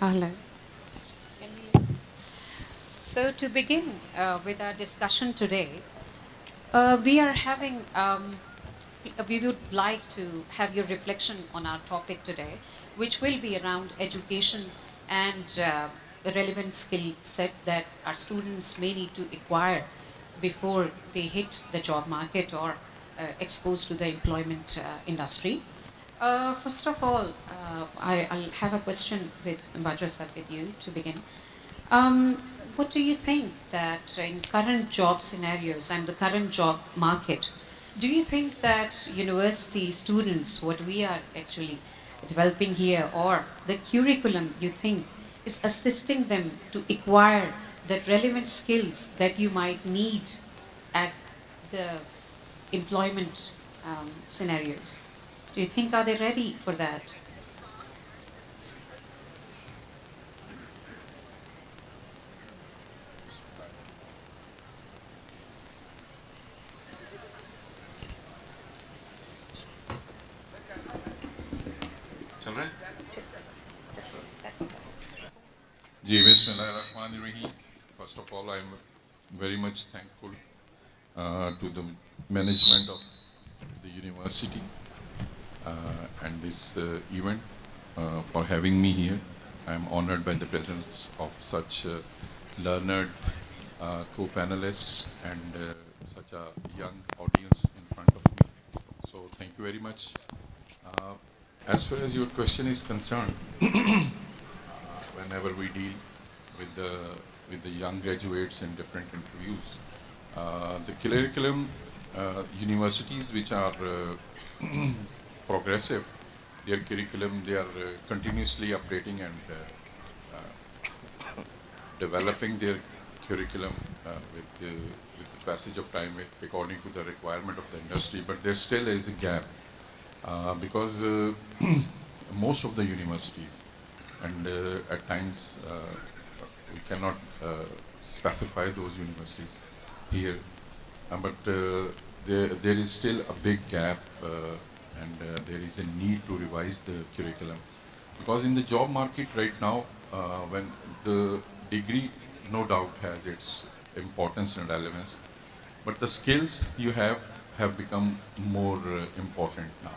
Hello. Can we listen? So to begin with our discussion today, we are having, we would like to have your reflection on our topic today, which will be around education and the relevant skill set that our students may need to acquire before they hit the job market or exposed to the employment industry. First of all, I'll have a question with Madrasa with you to begin. What do you think that in current job scenarios and the current job market, do you think that university students, what we are actually developing here, or the curriculum you think is assisting them to acquire the relevant skills that you might need at the employment scenarios? Do you think are they ready for that? चल रहा है जी Bismillahirrahmanirrahim. First of all, I'm very much thankful to the management of the university and this event for having me here. I'm honored by the presence of such learned co-panelists and such a young audience in front of me. So thank you very much. Uh, as far as your question is concerned, whenever we deal with the young graduates in different interviews, the curriculum universities which are progressive, their curriculum they are continuously updating and developing their curriculum with the passage of time according to the requirement of the industry. But there still is a gap because most of the universities and at times we cannot specify those universities here, but there is still a big gap and there is a need to revise the curriculum because in the job market right now, when the degree no doubt has its importance and relevance, but the skills you have become more important now.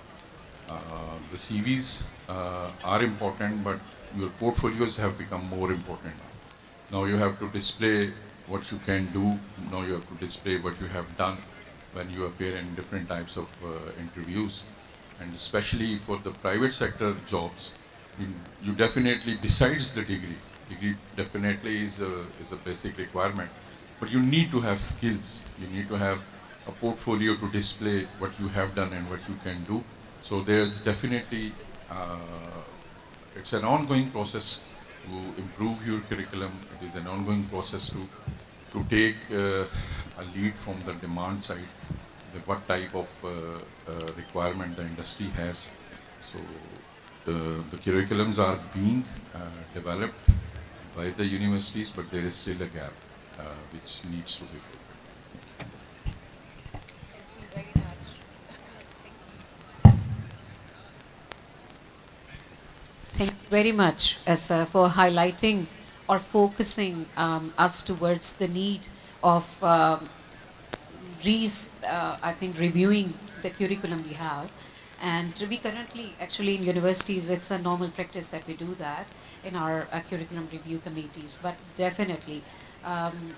The CVs are important, but your portfolios have become more important now. Now you have to display what you can do. Now you have to display what you have done when you appear in different types of interviews. And especially for the private sector jobs, you, you definitely, besides the degree definitely is a basic requirement, but you need to have skills. You need to have a portfolio to display what you have done and what you can do. So there's definitely, it's an ongoing process to improve your curriculum. It is an ongoing process to take a lead from the demand side, what type of requirement the industry has. So the curriculums are being developed by the universities, but there is still a gap which needs to be filled. Thank you very much. Thank you very much, Essa, for highlighting or focusing us towards the need of I think, reviewing the curriculum we have. And we currently, actually, in universities, it's a normal practice that we do that in our curriculum review committees. But definitely,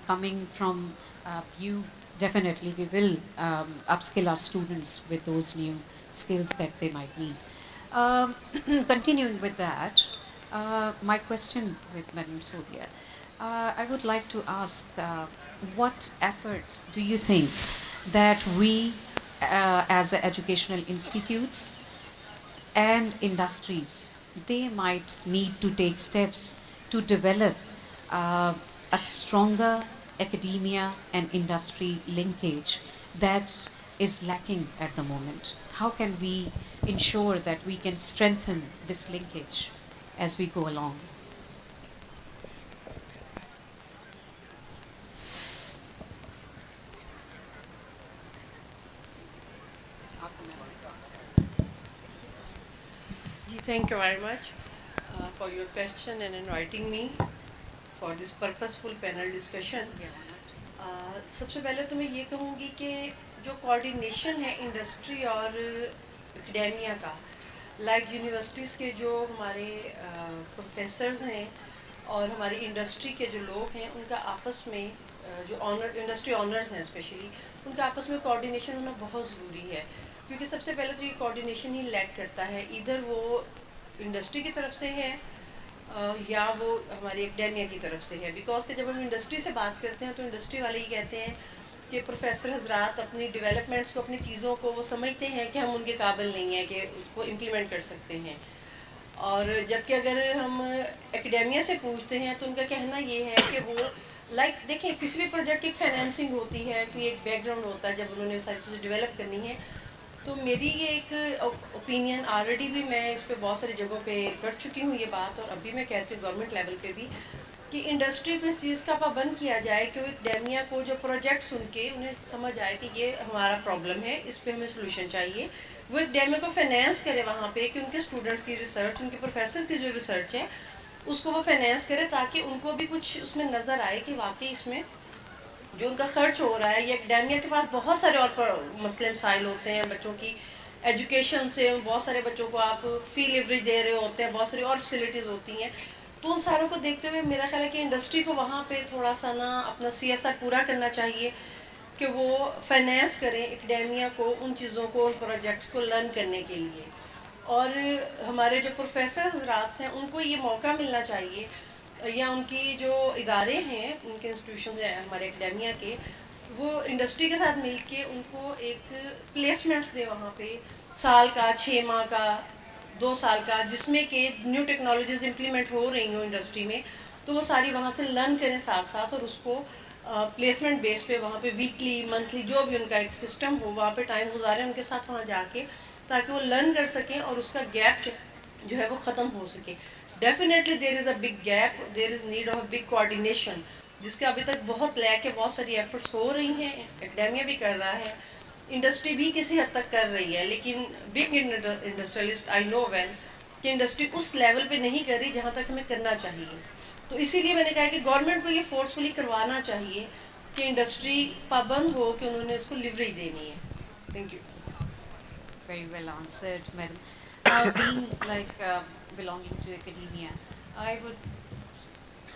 coming from you, definitely we will upskill our students with those new skills that they might need. Um, Continuing with that, my question with Madam Sodia, I would like to ask, what efforts do you think that we, as educational institutes and industries, they might need to take steps to develop uh, a stronger academia and industry linkage that is lacking at the moment? How can we ensure that we can strengthen this linkage as we go along? Thank you very much for your question and inviting me for this purposeful panel discussion. سب سے پہلے تو میں یہ کہوں گی کہ جو coordination ہے انڈسٹری اور اکیڈیمیا کا، لائک یونیورسٹیز کے جو ہمارے پروفیسرز ہیں اور ہماری انڈسٹری کے جو لوگ ہیں، ان کا آپس میں جو انڈسٹری آنرز ہیں اسپیشلی، ان کا آپس میں کوارڈینیشن ہونا بہت ضروری ہے. کیونکہ سب سے پہلے تو یہ کوارڈینیشن ہی لیک کرتا ہے، ادھر وہ انڈسٹری کی طرف سے ہے یا وہ ہماری اکیڈیمیا کی طرف سے ہے. بیکاز کہ جب ہم انڈسٹری سے بات کرتے ہیں تو انڈسٹری والے یہ کہتے ہیں کہ پروفیسر حضرات اپنی ڈیولپمنٹس کو، اپنی چیزوں کو وہ سمجھتے ہیں کہ ہم ان کے قابل نہیں ہیں کہ اس کو امپلیمنٹ کر سکتے ہیں. اور جبکہ اگر ہم اکیڈیمیا سے پوچھتے ہیں تو ان کا کہنا یہ ہے کہ وہ لائک دیکھیں، کسی بھی پروجیکٹ کی ایک فائنینسنگ ہوتی ہے، کوئی ایک بیک گراؤنڈ ہوتا ہے جب انہوں نے ساری چیزیں ڈیولپ کرنی ہے. تو میری یہ ایک اوپینین آلریڈی بھی میں اس پہ بہت ساری جگہوں پہ کر چکی ہوں یہ بات، اور ابھی میں کہتی ہوں گورنمنٹ لیول پہ بھی، کہ انڈسٹری کو اس چیز کا پابند کیا جائے کہ وہ اکیڈیمیا کو جو پروجیکٹ سن کے انہیں سمجھ آئے کہ یہ ہمارا پرابلم ہے، اس پہ ہمیں سلوشن چاہیے. وہ اکیڈیمیا کو فائنینس کرے وہاں پہ کہ ان کے اسٹوڈنٹس کی ریسرچ، ان کے پروفیسرز کی جو ریسرچ ہے اس کو وہ فائنینس کرے، تاکہ ان کو بھی کچھ اس میں نظر آئے کہ واقعی اس میں جو ان کا خرچ ہو رہا ہے. یہ اکیڈیمیا کے پاس بہت سارے اور مسئلے مسائل ہوتے ہیں بچوں کی ایجوکیشن سے، بہت سارے بچوں کو آپ فی لیوریج دے رہے ہوتے ہیں، بہت ساری اور فیسلٹیز ہوتی ہیں. تو ان ساروں کو دیکھتے ہوئے میرا خیال ہے کہ انڈسٹری کو وہاں پہ تھوڑا سا نا اپنا CSR پورا کرنا چاہیے کہ وہ فائنینس کریں اکیڈیمیا کو ان چیزوں کو، ان پروجیکٹس کو لرن کرنے کے لیے. اور ہمارے جو پروفیسر حضرات ہیں ان کو یہ موقع ملنا چاہیے، یا ان کی جو ادارے ہیں، ان کے انسٹیٹیوشنز ہیں ہمارے اکیڈیمیا کے، وہ انڈسٹری کے ساتھ مل کے ان کو ایک پلیسمنٹس دے وہاں پہ، سال کا، 6 ماہ کا، 2 سال کا، جس میں کہ نیو ٹیکنالوجیز امپلیمنٹ ہو رہی ہوں انڈسٹری میں، تو وہ ساری وہاں سے لرن کریں ساتھ ساتھ، اور اس کو پلیسمنٹ بیس پہ وہاں پہ ویکلی، منتھلی، جو بھی ان کا ایک سسٹم ہو، وہاں پہ ٹائم گزاریں ان کے ساتھ وہاں جا کے، تاکہ وہ لرن کر سکیں اور اس کا گیپ جو ہے وہ ختم ہو سکے. Definitely there is a big gap, there is need of big coordination, جس کے ابھی تک بہت لیک ہے. بہت ساری ایفرٹس ہو رہی ہیں، اکیڈیمیا بھی کر رہا ہے، انڈسٹری بھی کسی حد تک کر رہی ہے، لیکن بگ انڈسٹریلسٹ آئی نو ویل کہ انڈسٹری اس لیول پہ نہیں کر رہی جہاں تک ہمیں کرنا چاہیے. تو اسی لیے میں نے کہا کہ گورنمنٹ کو یہ فورسفلی کروانا چاہیے کہ انڈسٹری پابند ہو کہ انہوں نے اس کو لیوریج دینی ہے. Thank you. Very well answered, madam. Being like belonging to academia, I would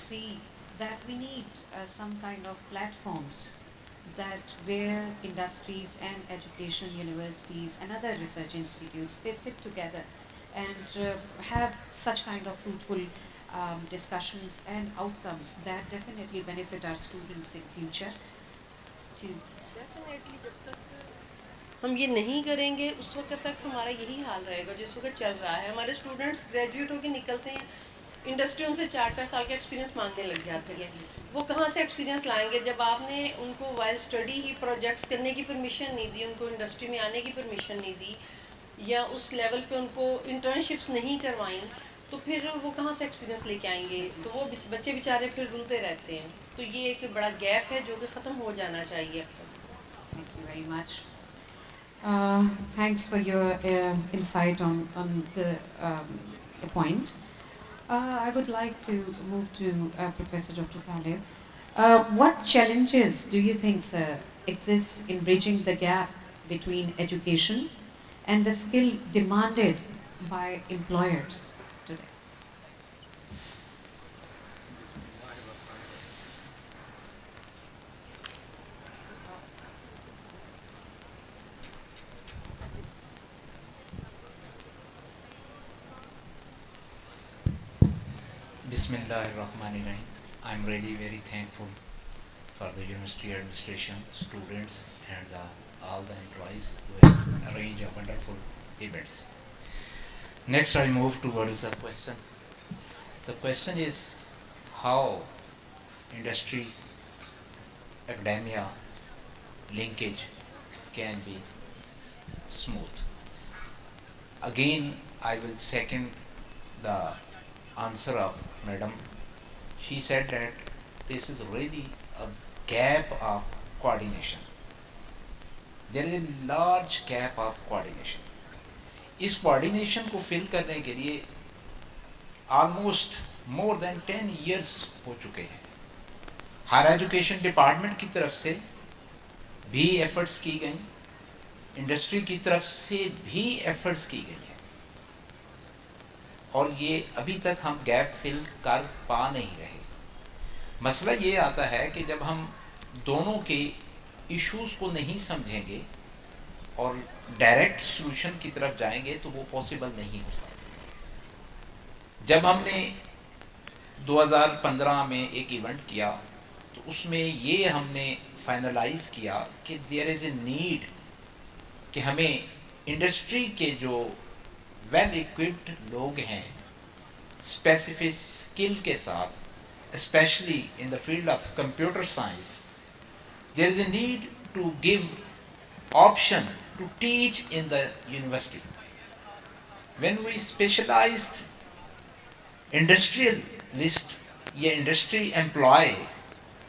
see that we need some kind of platforms that where industries and education universities and other research institutes, they sit together and have such kind of fruitful discussions and outcomes that definitely benefit our students in future too. Definitely جب تک ہم یہ نہیں کریں گے اس وقت تک ہمارا یہی حال رہے گا جس وقت چل رہا ہے. ہمارے اسٹوڈنٹس گریجویٹ ہو کے نکلتے ہیں، انڈسٹری ان سے 4 4 سال کا ایکسپیرینس مانگنے لگ جاتی ہے. وہ کہاں سے ایکسپیرینس لائیں گے جب آپ نے ان کو وائل اسٹڈی ہی پروجیکٹس کرنے کی پرمیشن نہیں دی، ان کو انڈسٹری میں آنے کی پرمیشن نہیں دی، یا اس لیول پہ ان کو انٹرنشپس نہیں کروائیں، تو پھر وہ کہاں سے ایکسپیرینس لے کے آئیں گے؟ تو وہ بچے بیچارے پھر رولتے رہتے ہیں. تو یہ ایک بڑا گیپ ہے جو کہ ختم ہو جانا چاہیے اب تک. Thank you very much. Thanks for your insight on the point. I would like to move to Professor Dr. Talib. What challenges do you think, sir, exist in bridging the gap between education and the skill demanded by employers today? Bismillahirrahmanirrahim. I'm really very thankful for the university administration, students, and all the employees who have arranged a wonderful events. Next, I move towards the question. The question is how industry academia linkage can be smooth. Again, I will second the answer of Madam. She said that this is really a gap of coordination. There is a large gap of coordination. اس coordination کو fill کرنے کے لیے almost more than 10 years हो चुके हैं। Higher education department की तरफ से भी एफर्ट्स की गई, इंडस्ट्री की तरफ से भी एफर्ट्स की गई है, और ये अभी तक हम गैप फिल कर पा नहीं रहे। मसला ये आता है कि जब हम दोनों के इश्यूज को नहीं समझेंगे और डायरेक्ट सॉल्यूशन की तरफ जाएंगे तो वो पॉसिबल नहीं होता। जब हमने 2015 में एक इवेंट किया तो उसमें ये हमने फाइनलाइज किया कि देयर इज़ ए नीड कि हमें इंडस्ट्री के जो वेल इक्विप्ड लोग हैं स्पेसिफिक स्किल के साथ, specially in the field of computer science, there is a need to give option to teach in the university. When we specialized industrialist या industry employee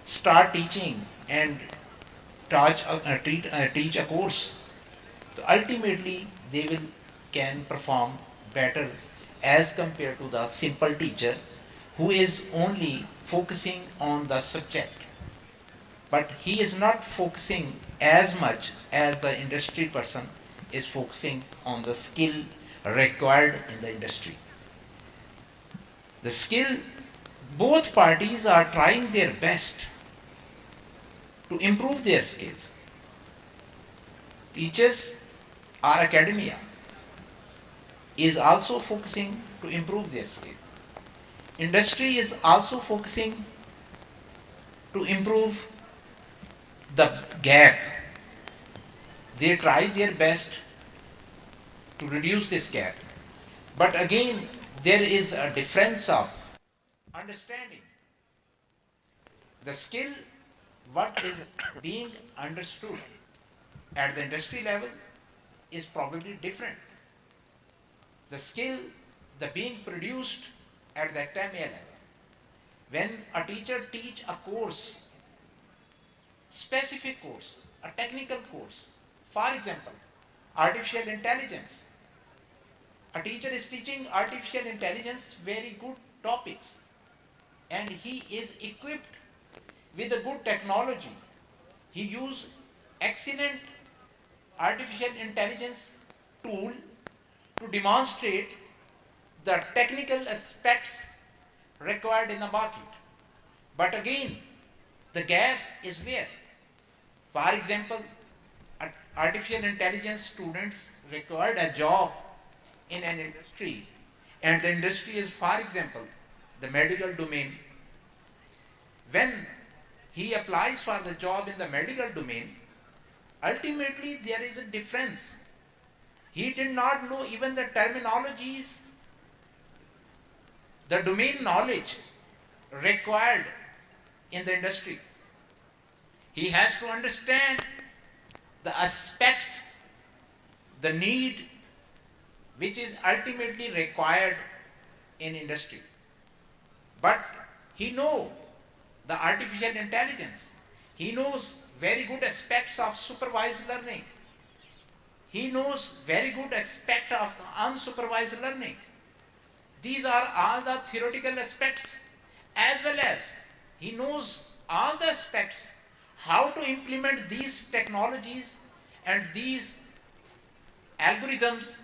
start teaching and teach a course, so ultimately they will can perform better as compared to the simple teacher who is only focusing on the subject, but he is not focusing as much as the industry person is focusing on the skill required in the industry. The skill, both parties are trying their best to improve their skills. Teachers or academia is also focusing to improve their skill. Industry is also focusing to improve the gap. They try their best to reduce this gap. But again, there is a difference of understanding. The skill, what is being understood at the industry level is probably different. The skill, the being produced at the academia level. When a teacher teach a course, specific course, a technical course, for example, artificial intelligence. A teacher is teaching artificial intelligence very good topics, and he is equipped with a good technology. He use excellent artificial intelligence tool to demonstrate the technical aspects required in the market. But again, the gap is where? For example, artificial intelligence students required a job in an industry, and the industry is, for example, the medical domain. When he applies for the job in the medical domain, ultimately there is a difference. He did not know even the terminologies, the domain knowledge required in the industry. He has to understand the aspects, the need which is ultimately required in industry. But he knows the artificial intelligence. He knows very good aspects of supervised learning. He knows very good aspect of the unsupervised learning. These are all the theoretical aspects, as well as he knows all the aspects how to implement these technologies and these algorithms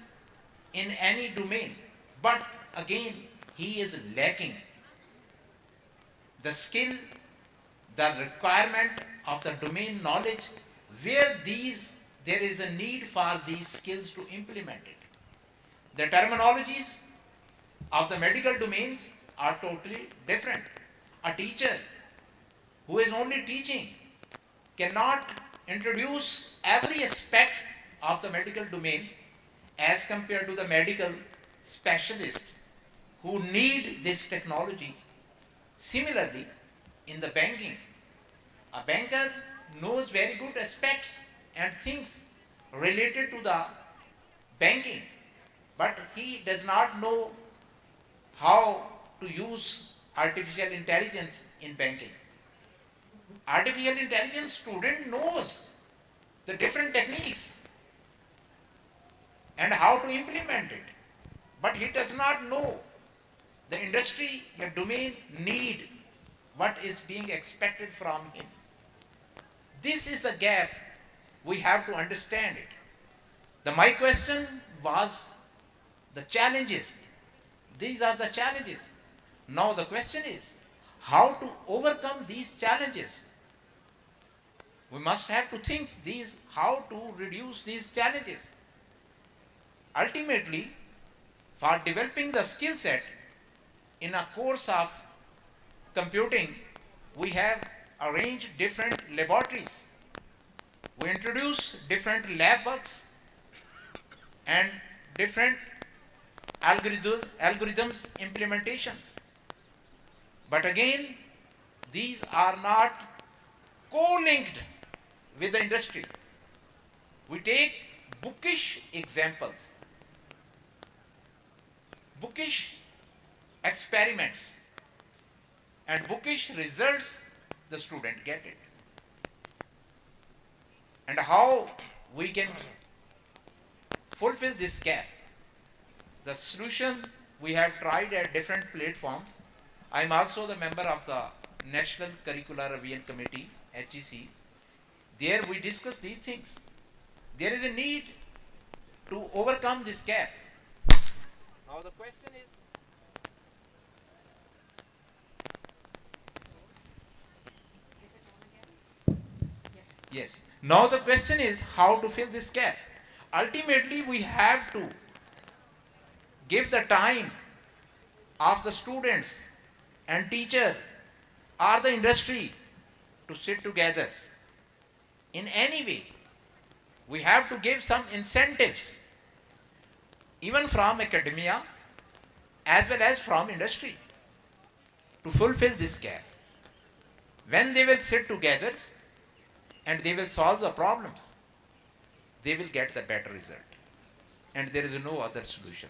in any domain. But again, he is lacking the skill, the requirement of the domain knowledge, where there is a need for these skills to implement it. The terminologies of the medical domains are totally different. A teacher who is only teaching cannot introduce every aspect of the medical domain as compared to the medical specialist who need this technology. Similarly, in the banking, a banker knows very good aspects and things related to the banking, but he does not know how to use artificial intelligence in banking. Artificial intelligence student knows the different techniques and how to implement it, but he does not know The industry, your domain need what is being expected from him. This is the gap. We have to understand it. My question was the challenges. These are the challenges. Now the question is how to overcome these challenges. We must have to think these how to reduce these challenges. Ultimately, for developing the skill set in a course of computing, we have arranged different laboratories. We introduce different lab works and different algorithms implementations. But again, these are not co-linked with the industry. We take bookish examples, bookish experiments, and bookish results the student get it. And how we can fulfill this gap? The solution we have tried at different platforms. I am also the member of the National Curricular Revision Committee, HEC. There we discuss these things. There is a need to overcome this gap. Now the question is, Is it on again? Yeah. yes. Now the question is how to fill this gap. Ultimately, we have to give the time of the students and teacher or the industry to sit together. In any way, we have to give some incentives, even from academia as well as from industry, to fulfill this gap. When they will sit together and they will solve the problems, they will get the better result. And there is no other solution.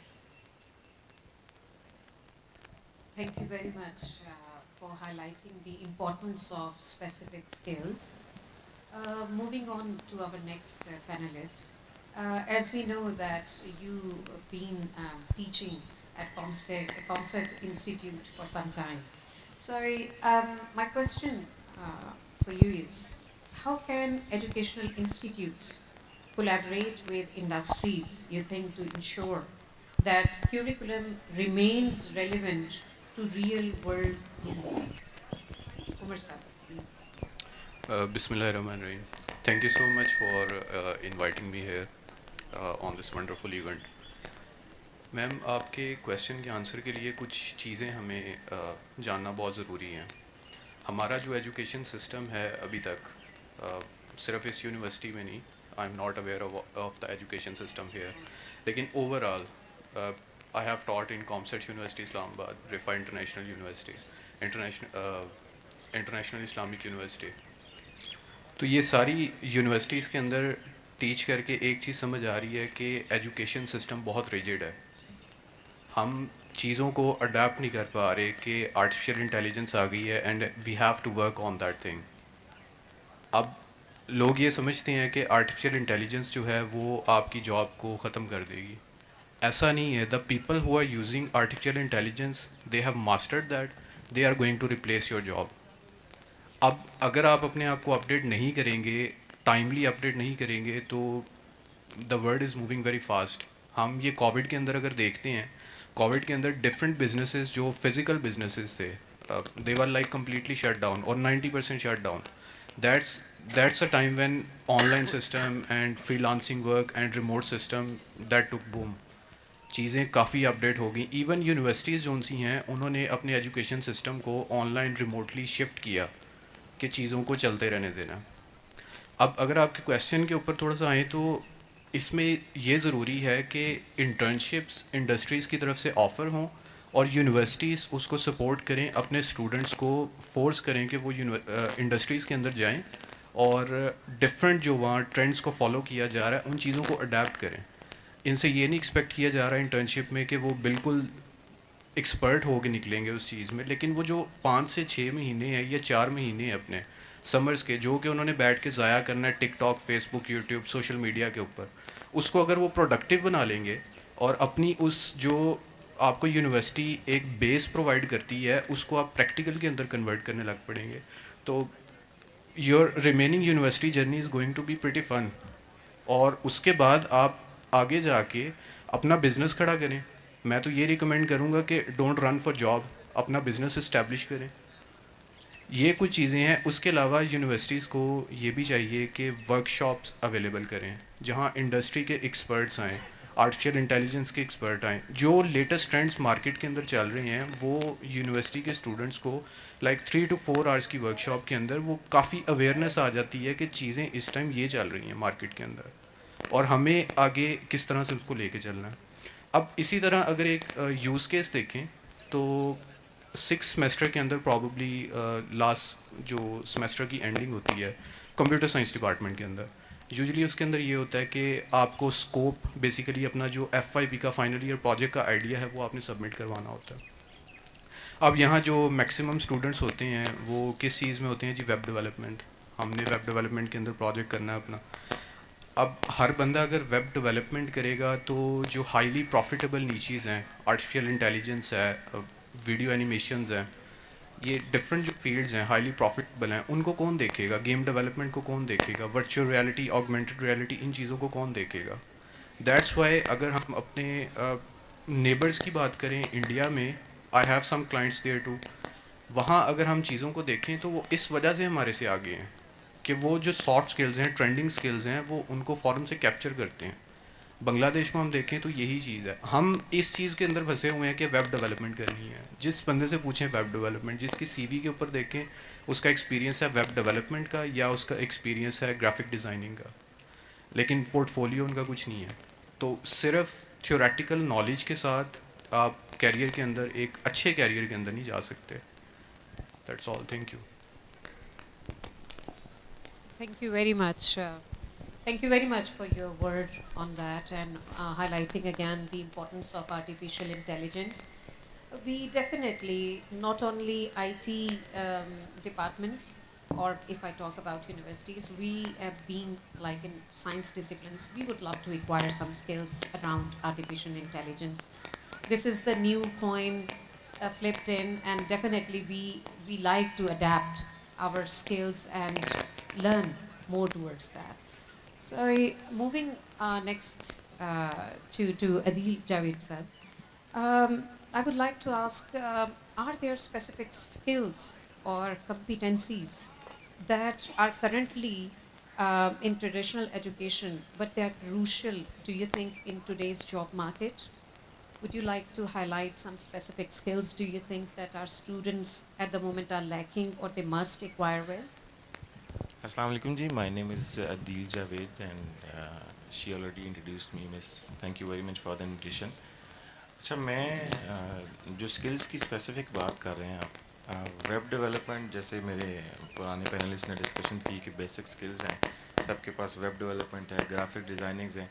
Thank you very much for highlighting the importance of specific skills. Moving on to our next panelist. As we know that you've been teaching at Comsted Institute for some time. So my question for you is, how can educational institutes collaborate with industries, you think, to ensure that curriculum remains relevant to real world needs? Umar sir, please. Bismillahirrahmanirrahim. Thank you so much for inviting me here on this wonderful event. Ma'am आपके question के answer के लिए कुछ चीज़ें हमें जानना बहुत ज़रूरी हैं. हमारा जो एजुकेशन सिस्टम है अभी तक सिर्फ इस यूनिवर्सिटी में नहीं, I am not aware of the education system here, लेकिन overall I have taught in Comsat university Islamabad, Riphah international university, international Islamic university. तो ये सारी यूनिवर्सिटीज़ के अंदर टीच करके एक चीज़ समझ आ रही है कि एजुकेशन सिस्टम बहुत रिजिड है. हम चीज़ों को अडाप्ट नहीं कर पा रहे कि आर्टिफिशियल इंटेलिजेंस आ गई है and we have to work on that thing. अब लोग ये समझते हैं कि आर्टिफिशियल इंटेलिजेंस जो है वो आपकी जॉब को ख़त्म कर देगी. ऐसा नहीं है. The people who are using artificial intelligence, they have mastered that, they are going to replace your job. अब अगर आप अपने आप को अपडेट नहीं करेंगे, टाइमली अपडेट नहीं करेंगे, तो the world is moving very fast. हम ये कोविड के अंदर अगर देखते हैं, कोविड के अंदर डिफरेंट बिजनेसेस जो फिज़िकल बिजनेसेस थे, they were like completely shut down और 90% shut down. That's a time when online system and freelancing work and remote system that took boom. चीज़ें काफ़ी अपडेट हो गई. इवन यूनिवर्सिटीज़ जो सी हैं उन्होंने अपने एजुकेशन सिस्टम को ऑनलाइन रिमोटली शिफ्ट किया कि चीज़ों को चलते रहने देना. अब अगर आपके क्वेश्चन के ऊपर थोड़ा सा आए तो इसमें ये ज़रूरी है कि इंटर्नशिप्स इंडस्ट्रीज़ की तरफ से ऑफ़र हों और यूनिवर्सिटीज़ उसको सपोर्ट करें, अपने स्टूडेंट्स को फोर्स करें कि वो इंडस्ट्रीज़ के अंदर जाएं और डिफरेंट जो वहाँ ट्रेंड्स को फॉलो किया जा रहा है उन चीज़ों को अडेप्ट करें. इनसे ये नहीं एक्सपेक्ट किया जा रहा है इंटर्नशिप में कि वो बिल्कुल एक्सपर्ट हो के निकलेंगे उस चीज़ में, लेकिन वो जो 5 से 6 महीने हैं या 4 महीने हैं अपने समर्स के, जो कि उन्होंने बैठ के ज़ाया करना है TikTok, Facebook, YouTube, social media के ऊपर, उसको अगर वो प्रोडक्टिव बना लेंगे और अपनी उस जो آپ کو یونیورسٹی ایک بیس پرووائڈ کرتی ہے، اس کو آپ پریکٹیکل کے اندر کنورٹ کرنے لگ پڑیں گے، تو your remaining university journey is going to be pretty fun. اور اس کے بعد آپ آگے جا کے اپنا بزنس کھڑا کریں. میں تو یہ ریکمینڈ کروں گا کہ ڈونٹ رن فار جاب، اپنا بزنس اسٹیبلش کریں. یہ کچھ چیزیں ہیں. اس کے علاوہ یونیورسٹیز کو یہ بھی چاہیے کہ ورک شاپس اویلیبل کریں جہاں انڈسٹری کے ایکسپرٹس آئیں، آرٹیفیشیل انٹیلیجنس کے ایکسپرٹ آئیں. جو لیٹسٹ ٹرینڈس مارکیٹ کے اندر چل رہے ہیں وہ یونیورسٹی کے اسٹوڈنٹس کو لائک 3 to 4 آورس کی ورک شاپ کے اندر وہ کافی اویئرنیس آ جاتی ہے کہ چیزیں اس ٹائم یہ چل رہی ہیں مارکیٹ کے اندر اور ہمیں آگے کس طرح سے اس کو لے کے چلنا ہے. اب اسی طرح اگر ایک یوز کیس دیکھیں تو 6 سمیسٹر کے اندر پرابیبلی لاسٹ جو سمیسٹر کی اینڈنگ ہوتی ہے کمپیوٹر سائنس ڈپارٹمنٹ کے اندر، یوزلی اس کے اندر یہ ہوتا ہے کہ آپ کو اسکوپ بیسیکلی اپنا جو FYP کا فائنل ایئر پروجیکٹ کا آئیڈیا ہے وہ آپ نے سبمٹ کروانا ہوتا ہے. اب یہاں جو میکسیمم اسٹوڈنٹس ہوتے ہیں وہ کس چیز میں ہوتے ہیں جی؟ Web development. ہم نے ویب ڈیولپمنٹ کے اندر پروجیکٹ کرنا ہے اپنا. اب ہر بندہ اگر ویب ڈیولپمنٹ کرے گا تو جو ہائیلی پروفیٹیبل نیچیز ہیں، آرٹیفیشیل انٹیلیجنس ہے، ویڈیو اینیمیشنز ہیں، یہ ڈفرینٹ جو فیلڈز ہیں ہائیلی پروفیٹیبل ہیں، ان کو کون دیکھے گا؟ گیم ڈیولپمنٹ کو کون دیکھے گا؟ ورچوئل ریالٹی، آگمنٹڈ ریالٹی، ان چیزوں کو کون دیکھے گا؟ دیٹس وائی اگر ہم اپنے نیبرز کی بات کریں انڈیا میں، I have some clients there too, وہاں اگر ہم چیزوں کو دیکھیں تو وہ اس وجہ سے ہمارے سے آگے ہیں کہ وہ جو سافٹ سکلز ہیں، ٹرینڈنگ سکلز ہیں، وہ ان کو فوراً سے کیپچر کرتے ہیں. بنگلہ دیش کو ہم دیکھیں تو یہی چیز ہے. ہم اس چیز کے اندر پھنسے ہوئے ہیں کہ ویب ڈیولپمنٹ کرنی ہے. جس بندے سے پوچھیں ویب ڈیولپمنٹ، جس کی CV کے اوپر دیکھیں اس کا ایکسپیرینس ہے ویب ڈیولپمنٹ کا یا اس کا ایکسپیرینس ہے گرافک ڈیزائننگ کا، لیکن پورٹ فولیو ان کا کچھ نہیں ہے. تو صرف تھیوریٹیکل نالج کے ساتھ آپ کیریئر کے اندر، ایک اچھے کیریئر کے اندر نہیں جا سکتے. That's all. Thank you. Thank you very much. Thank you very much for your word on that and highlighting again the importance of artificial intelligence. We definitely, not only IT departments, or if I talk about universities, we have been like in science disciplines, we would love to acquire some skills around artificial intelligence. This is the new coin flipped in, and definitely we like to adapt our skills and learn more towards that. So moving next to Adil Javed sir, I would like to ask, are there specific skills or competencies that are currently in traditional education, but they are crucial, do you think, in today's job market? Would you like to highlight some specific skills do you think that our students at the moment are lacking or they must acquire well? Assalamu alaikum ji, my name is Adil Javed and she already introduced me, miss. Thank you very much for the invitation. اچھا میں جو skills کی specific بات کر رہے ہیں آپ، web development جیسے میرے پرانے پینلسٹ نے ڈسکشن کی کہ بیسک سکلز ہیں سب کے پاس، ویب ڈیولپمنٹ ہے، گرافک ڈیزائننگز ہیں.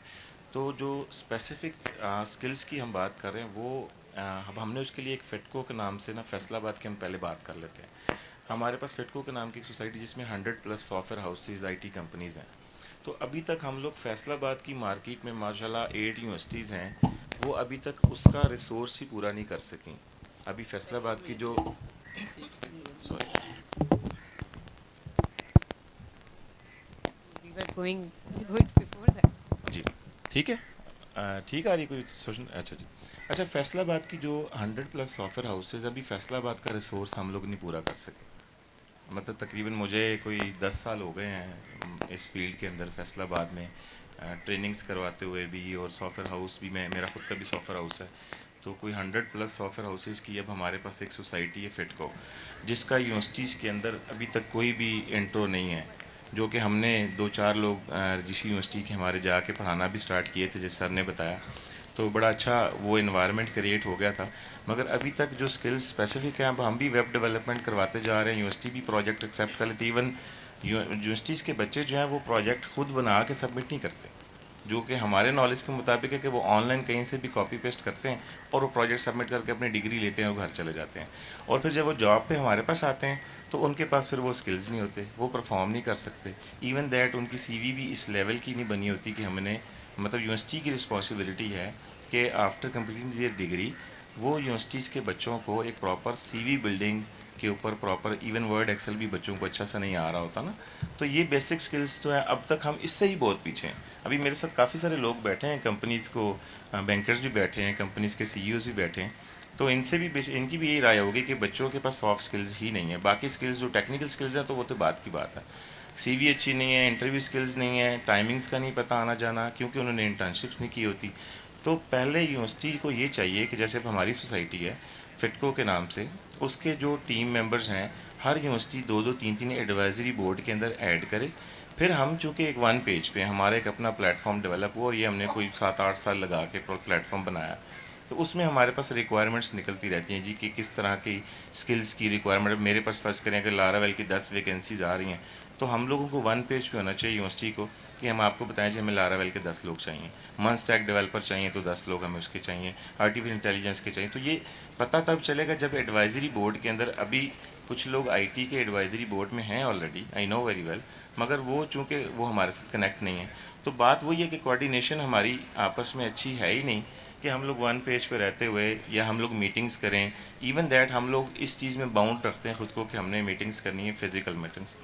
تو جو اسپیسیفک سکلز کی ہم بات کر رہے ہیں وہ اب ہم نے اس کے لیے ایک فٹکو کے نام سے نا فیصل آباد کے ہم پہلے بات کر لیتے ہیں. ہمارے پاس فٹکو کے نام کی ایک سوسائٹی جس میں 100+ soft where houses IT companies ہیں. تو ابھی تک ہم لوگ فیصل آباد کی مارکیٹ میں ماشاءاللہ 8 یونیورسٹیز ہیں، وہ ابھی تک اس کا ریسورس ہی پورا نہیں کر سکیں. ابھی فیصل آباد کی جو sorry We were going good before that. جی ٹھیک ہے، ٹھیک آ رہی کوئی سوچن؟ اچھا جی. اچھا فیصل آباد کی جو 100+ سافٹ ویئر ہاؤسز، ابھی فیصل آباد کا ریسورس ہم لوگ نہیں پورا کر سکے. مطلب تقریباً مجھے کوئی 10 سال ہو گئے ہیں اس فیلڈ کے اندر فیصل آباد میں ٹریننگز کرواتے ہوئے بھی، اور سافٹ ویئر ہاؤس بھی، میرا خود کا بھی سافٹ ویئر ہاؤس ہے. تو کوئی 100+ سافٹ ویئر ہاؤسز کی اب ہمارے پاس ایک سوسائٹی ہے فٹکو، جس کا یونیورسٹیز کے اندر ابھی تک کوئی بھی انٹرو نہیں ہے. جو کہ ہم نے 2-4 لوگ جس یونیورسٹی کے ہمارے جا کے پڑھانا بھی سٹارٹ کیے تھے، جس سر نے بتایا، تو بڑا اچھا وہ انوائرمنٹ کریٹ ہو گیا تھا. مگر ابھی تک جو اسکلز اسپیسیفک ہیں، اب ہم بھی ویب ڈیولپمنٹ کرواتے جا رہے ہیں، یونیورسٹی بھی پروجیکٹ ایکسیپٹ کر لیتی. ایون یونیورسٹیز کے بچے جو ہیں وہ پروجیکٹ خود بنا کے سبمٹ نہیں کرتے، جو کہ ہمارے نالج کے مطابق ہے کہ وہ آن لائن کہیں سے بھی کاپی پیسٹ کرتے ہیں اور وہ پروجیکٹ سبمٹ کر کے اپنی ڈگری لیتے ہیں اور گھر چلے جاتے ہیں. اور پھر جب وہ جاب پہ ہمارے پاس آتے ہیں تو ان کے پاس پھر وہ اسکلز نہیں ہوتے، وہ پرفارم نہیں کر سکتے. ایون دیٹ ان کی CV بھی اس لیول کی نہیں بنی ہوتی کہ ہم نے، مطلب یونیورسٹی کی رسپانسبلٹی ہے کہ آفٹر کمپلیٹنگ دیئر ڈگری وہ یونیورسٹیز کے بچوں کو ایک پراپر سی وی بلڈنگ کے اوپر پراپر ایون ورڈ ایکسل بھی بچوں کو اچھا سا نہیں آ رہا ہوتا نا. تو یہ بیسک سکلز تو ہیں, اب تک ہم اس سے ہی بہت پیچھے ہیں. ابھی میرے ساتھ کافی سارے لوگ بیٹھے ہیں, کمپنیز کو بینکرز بھی بیٹھے ہیں, کمپنیز کے سی ای اوز بھی بیٹھے ہیں. تو ان سے بھی ان کی بھی یہی رائے ہوگی کہ بچوں کے پاس سافٹ سکلز ہی نہیں ہے. باقی سکلز جو ٹیکنیکل سکلز ہیں تو وہ تو بات کی بات ہے. سی وی اچھی نہیں ہے, انٹرویو سکلز نہیں ہے, ٹائمنگز کا نہیں پتہ آنا جانا کیونکہ انہوں نے انٹرنشپس نہیں کی ہوتی. تو پہلے یونیورسٹی کو یہ چاہیے کہ جیسے اب ہماری سوسائٹی ہے فٹکو کے نام سے, اس کے جو ٹیم ممبرز ہیں ہر یونیورسٹی 2-2 3-3 ایڈوائزری بورڈ کے اندر ایڈ کرے. پھر ہم چونکہ ایک ون پیج پہ ہمارا ایک اپنا پلیٹ فارم ڈیولپ ہوا, اور یہ ہم نے کوئی 7-8 سال لگا کے پلیٹ فارم بنایا. تو اس میں ہمارے پاس ریکوائرمنٹس نکلتی رہتی ہیں جی کہ کس طرح کی سکلز کی ریکوائرمنٹ. میرے پاس فرض کریں کہ لاراویل کی 10 ویکینسیز آ رہی ہیں, تو ہم لوگوں کو ون پیج پہ ہونا چاہیے یونیورسٹی کو کہ ہم آپ کو بتائیں جی ہمیں لاراویل کے 10 لوگ چاہیے, من اسٹیک ڈیولپر چاہیے تو 10 لوگ ہمیں اس کے چاہیے, آرٹیفیشل انٹیلیجنس کے چاہیے. تو یہ پتہ تب چلے گا جب ایڈوائزری بورڈ کے اندر, ابھی کچھ لوگ آئی ٹی کے ایڈوائزری بورڈ میں ہیں آلریڈی, آئی نو ویری ویل, مگر وہ چونکہ وہ ہمارے ساتھ کنیکٹ نہیں ہے. تو بات وہی ہے کہ کوآرڈینیشن ہماری آپس میں اچھی ہے ہی نہیں کہ ہم لوگ ون پیج پہ رہتے ہوئے یا ہم لوگ میٹنگز کریں. ایون دیٹ ہم لوگ اس چیز میں باؤنڈ رکھتے ہیں خود کو کہ ہم نے میٹنگز کرنی ہے, فزیکل میٹنگز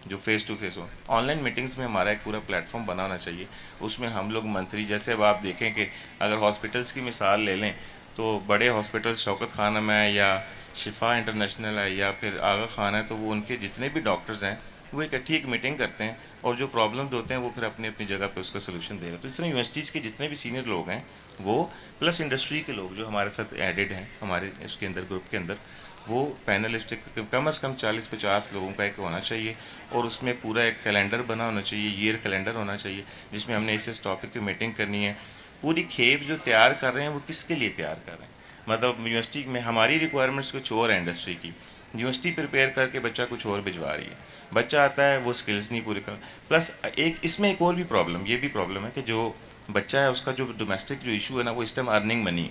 جو فیس ٹو فیس ہو. آن لائن میٹنگز میں ہمارا ایک پورا پلیٹ فارم بنا ہونا چاہیے. اس میں ہم لوگ منتھلی, جیسے اب آپ دیکھیں کہ اگر ہاسپٹلس کی مثال لے لیں تو بڑے ہاسپٹل شوکت خانم ہے یا شفا انٹرنیشنل ہے یا پھر آغا خان ہے, تو وہ ان کے جتنے بھی ڈاکٹرز ہیں وہ اکٹھی ایک میٹنگ کرتے ہیں, اور جو پرابلمز ہوتے ہیں وہ پھر اپنی اپنی جگہ پہ اس کا سلوشن دے رہے ہیں. تو اس طرح یونیورسٹیز کے جتنے بھی سینئر لوگ ہیں وہ پلس انڈسٹری کے لوگ جو ہمارے ساتھ ایڈڈ ہیں ہمارے اس کے اندر گروپ کے اندر, وہ پینلسٹ کم از کم 40-50 لوگوں کا ایک ہونا چاہیے. اور اس میں پورا ایک کیلنڈر بنا ہونا چاہیے, ایئر کیلنڈر ہونا چاہیے جس میں ہم نے اس ٹاپک پہ میٹنگ کرنی ہے. پوری کھیپ جو تیار کر رہے ہیں وہ کس کے لیے تیار کر رہے ہیں, مطلب یونیورسٹی میں ہماری ریکوائرمنٹس کچھ اور ہے انڈسٹری کی, یونیورسٹی پریپیئر کر کے بچہ کچھ اور بھجوا رہی ہے. بچہ آتا ہے وہ سکلز نہیں پورے کر, پلس ایک اس میں ایک اور بھی پرابلم, یہ بھی پرابلم ہے کہ جو بچہ ہے اس کا جو ڈومیسٹک جو ایشو ہے نا وہ اس ٹائم ارننگ منی.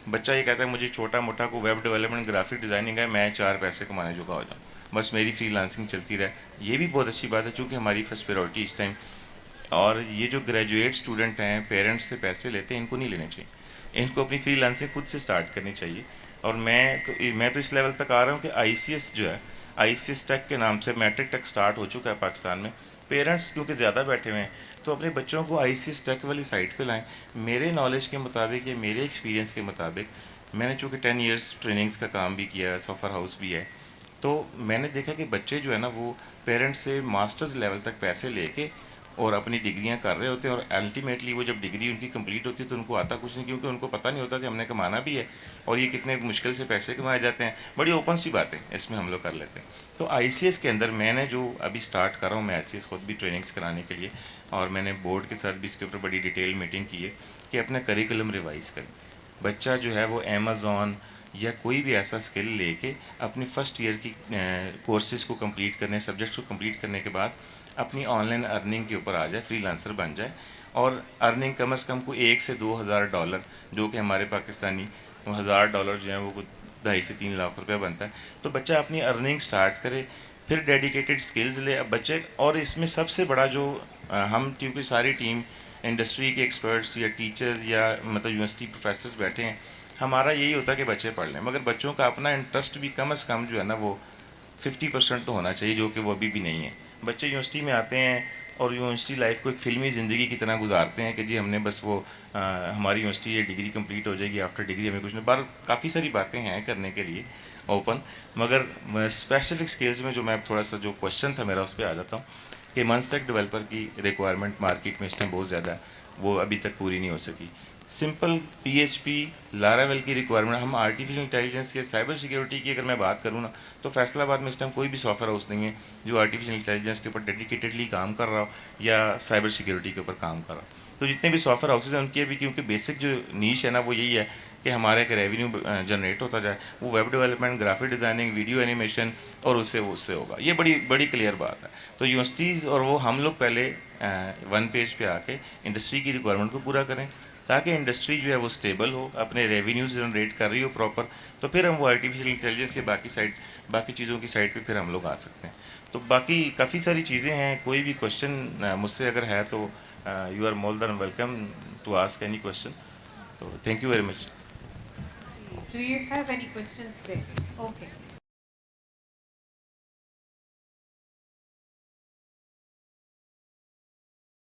بچہ یہ کہتا ہے مجھے چھوٹا موٹا کو ویب ڈیولپمنٹ گرافک ڈیزائننگ ہے, میں 4 پیسے کمانے جوگا ہو جاؤں, بس میری فری لانسنگ چلتی رہے. یہ بھی بہت اچھی بات ہے چونکہ ہماری فرسٹ پریورٹی اس ٹائم. اور یہ جو گریجویٹ اسٹوڈنٹ ہیں پیرنٹس سے پیسے لیتے ہیں ان کو نہیں لینے چاہیے, ان کو اپنی فری لانسنگ خود سے سٹارٹ کرنی چاہیے. اور میں تو اس لیول تک آ رہا ہوں کہ آئی سی ایس جو ہے, آئی سی ایس ٹیک کے نام سے میٹرک ٹیک سٹارٹ ہو چکا ہے پاکستان میں. پیرنٹس کیونکہ زیادہ بیٹھے ہوئے ہیں تو اپنے بچوں کو آئی سی ایس ٹیک والی سائٹ پہ لائیں. میرے نالج کے مطابق یا میرے ایکسپیرینس کے مطابق, میں نے چونکہ 10 ایئرس ٹریننگز کا کام بھی کیا ہے, سافر ہاؤس بھی ہے, تو میں نے دیکھا کہ بچے جو ہے نا وہ پیرنٹس سے ماسٹرز لیول تک پیسے لے کے اور اپنی ڈگریاں کر رہے ہوتے ہیں, اور الٹیمیٹلی وہ جب ڈگری ان کی کمپلیٹ ہوتی ہے تو ان کو آتا کچھ نہیں, کیونکہ ان کو پتہ نہیں ہوتا کہ ہم نے کمانا بھی ہے اور یہ کتنے مشکل سے پیسے کمائے جاتے ہیں. بڑی اوپن سی بات ہے, اس میں ہم لوگ کر لیتے ہیں. تو آئی سی ایس کے اندر میں نے جو ابھی سٹارٹ کر رہا ہوں, میں آئی سی ایس خود بھی ٹریننگز کرانے کے لیے, اور میں نے بورڈ کے ساتھ بھی اس کے اوپر بڑی ڈیٹیل میٹنگ کی ہے کہ اپنا کریکولم ریوائز کریں. بچہ جو ہے وہ امیزون یا کوئی بھی ایسا اسکل لے کے اپنی فرسٹ ایئر کی کورسز کو کمپلیٹ کرنے, سبجیکٹس کو کمپلیٹ کرنے کے بعد اپنی آن لائن ارننگ کے اوپر آ جائے, فری لانسر بن جائے, اور ارننگ کم از کم کو $1,000 سے $2,000, جو کہ ہمارے پاکستانی $1,000 جو ہیں وہ 2.5 سے 3 لاکھ روپیہ بنتا ہے. تو بچہ اپنی ارننگ سٹارٹ کرے, پھر ڈیڈیکیٹڈ سکلز لے اب بچے. اور اس میں سب سے بڑا جو ہم کیونکہ ساری ٹیم انڈسٹری کے ایکسپرٹس یا ٹیچرز یا مطلب یونیورسٹی پروفیسرز بیٹھے ہیں, ہمارا یہی ہوتا ہے کہ بچے پڑھ لیں, مگر بچوں کا اپنا انٹرسٹ بھی کم از کم جو ہے نا وہ 50% تو ہونا چاہیے, جو کہ وہ ابھی بھی نہیں ہے. بچے یونیورسٹی میں آتے ہیں اور یونیورسٹی لائف کو ایک فلمی زندگی کی طرح گزارتے ہیں کہ جی ہم نے بس وہ ہماری یونیورسٹی یہ ڈگری کمپلیٹ ہو جائے گی, آفٹر ڈگری ہمیں کچھ نہیں. بار کافی ساری باتیں ہیں کرنے کے لیے اوپن, مگر اسپیسیفک اسکلز میں جو میں تھوڑا سا جو کوشچن تھا میرا اس پہ آ جاتا ہوں کہ منسٹیک ڈیولپر کی ریکوائرمنٹ مارکیٹ میں اس ٹائم بہت زیادہ ہے, وہ ابھی تک پوری نہیں ہو سکی. سمپل پی ایچ پی لاراویل کی ریکوائرمنٹ, ہم آرٹیفیشل انٹیلیجنس کے سائبر سیکیورٹی کی اگر میں بات کروں نا تو فیصل آباد میں اس ٹائم کوئی بھی سافٹ ویئر ہاؤس نہیں ہے جو آرٹیفیشل انٹیلیجنس کے اوپر ڈیڈیکیٹڈلی کام کر رہا ہو یا سائبر سیکیورٹی کے اوپر کام کر رہا ہو. تو جتنے بھی سافٹ ویئر ہاؤسز ہیں ان کی بھی کیونکہ بیسک جو نیش ہے نا وہ یہی ہے کہ ہمارا ایک ریونیو جنریٹ ہوتا جائے, وہ web development, graphic designing, video animation, اور اس سے ہوگا. یہ بڑی بڑی کلیئر بات ہے. تو یونیورسٹیز اور وہ ہم لوگ پہلے ون پیج پہ آ کے انڈسٹری کی ریکوائرمنٹ کو پورا کریں تاکہ انڈسٹری جو ہے وہ اسٹیبل ہو, اپنے ریونیوز جنریٹ کر رہی ہو پراپر, تو پھر ہم وہ آرٹیفیشیل انٹیلیجنس کے باقی چیزوں کی سائڈ پہ پھر ہم لوگ آ سکتے ہیں. تو باقی کافی ساری چیزیں ہیں, کوئی بھی کوشچن مجھ سے اگر ہے تو you are more than welcome to ask any question. تو thank you very much. Do you have any questions there? Okay.